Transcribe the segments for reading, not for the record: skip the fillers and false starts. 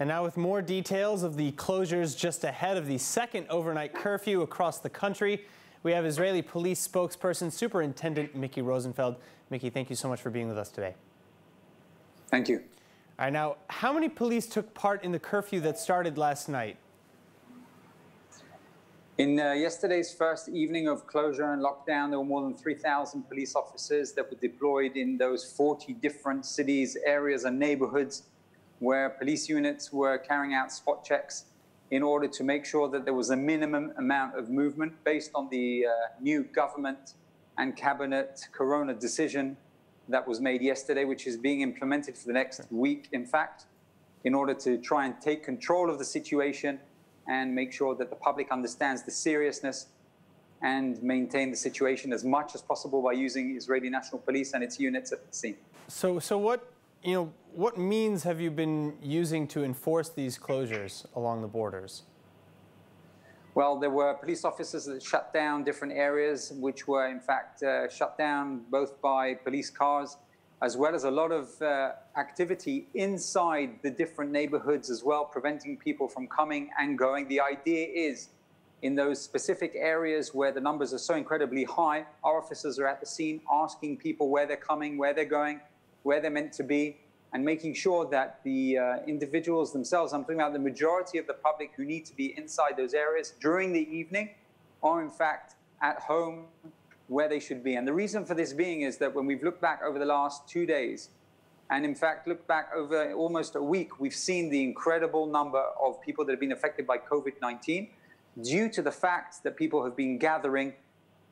And now with more details of the closures just ahead of the second overnight curfew across the country, we have Israeli police spokesperson Superintendent Mickey Rosenfeld. Mickey, thank you so much for being with us today. Thank you. All right, now, how many police took part in the curfew that started last night? In yesterday's first evening of closure and lockdown, there were more than 3,000 police officers that were deployed in those 40 different cities, areas and neighborhoods where police units were carrying out spot checks in order to make sure that there was a minimum amount of movement based on the new government and cabinet corona decision that was made yesterday, which is being implemented for the next week, in fact, in order to try and take control of the situation and make sure that the public understands the seriousness and maintain the situation as much as possible by using Israeli National Police and its units at the scene. So what means have you been using to enforce these closures along the borders? Well, there were police officers that shut down different areas, which were in fact shut down both by police cars, as well as a lot of activity inside the different neighborhoods as well, preventing people from coming and going. The idea is, in those specific areas where the numbers are so incredibly high, our officers are at the scene asking people where they're coming, where they're going, where they're meant to be, and making sure that the individuals themselves, I'm talking about the majority of the public who need to be inside those areas during the evening, are in fact at home where they should be. And the reason for this being is that when we've looked back over the last 2 days, and in fact looked back over almost a week, we've seen the incredible number of people that have been affected by COVID-19 due to the fact that people have been gathering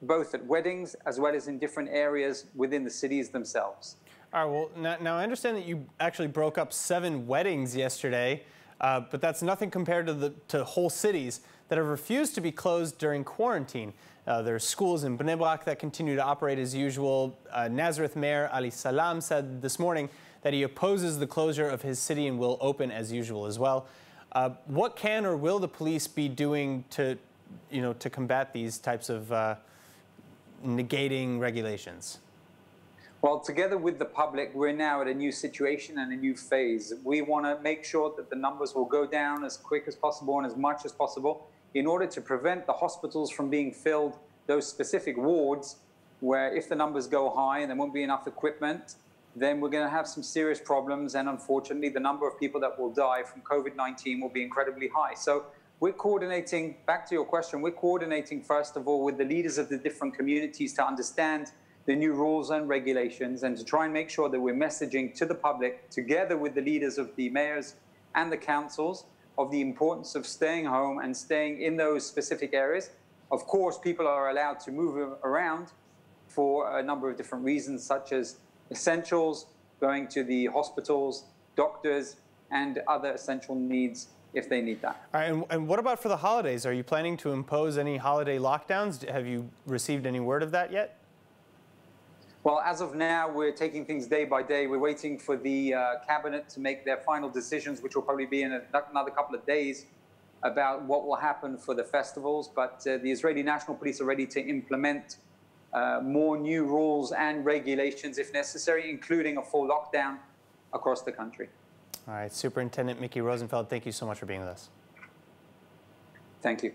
both at weddings as well as in different areas within the cities themselves. All right, well, now I understand that you actually broke up 7 weddings yesterday, but that's nothing compared to whole cities that have refused to be closed during quarantine. There are schools in Bnei Brak that continue to operate as usual. Nazareth Mayor Ali Salam said this morning that he opposes the closure of his city and will open as usual as well. What can or will the police be doing to combat these types of negating regulations? Well, together with the public, we're now at a new situation and a new phase. We want to make sure that the numbers will go down as quick as possible and as much as possible in order to prevent the hospitals from being filled, those specific wards where if the numbers go high and there won't be enough equipment, then we're going to have some serious problems. And unfortunately, the number of people that will die from COVID-19 will be incredibly high. So we're coordinating, back to your question, we're coordinating first of all with the leaders of the different communities to understand the new rules and regulations and to try and make sure that we're messaging to the public together with the leaders of the mayors and the councils of the importance of staying home and staying in those specific areas. Of course, people are allowed to move around for a number of different reasons, such as essentials, going to the hospitals, doctors, and other essential needs if they need that. All right, and what about for the holidays? Are you planning to impose any holiday lockdowns? Have you received any word of that yet? Well, as of now, we're taking things day by day. We're waiting for the cabinet to make their final decisions, which will probably be in another couple of days, about what will happen for the festivals. But the Israeli National Police are ready to implement more new rules and regulations if necessary, including a full lockdown across the country. All right, Superintendent Mickey Rosenfeld, thank you so much for being with us. Thank you.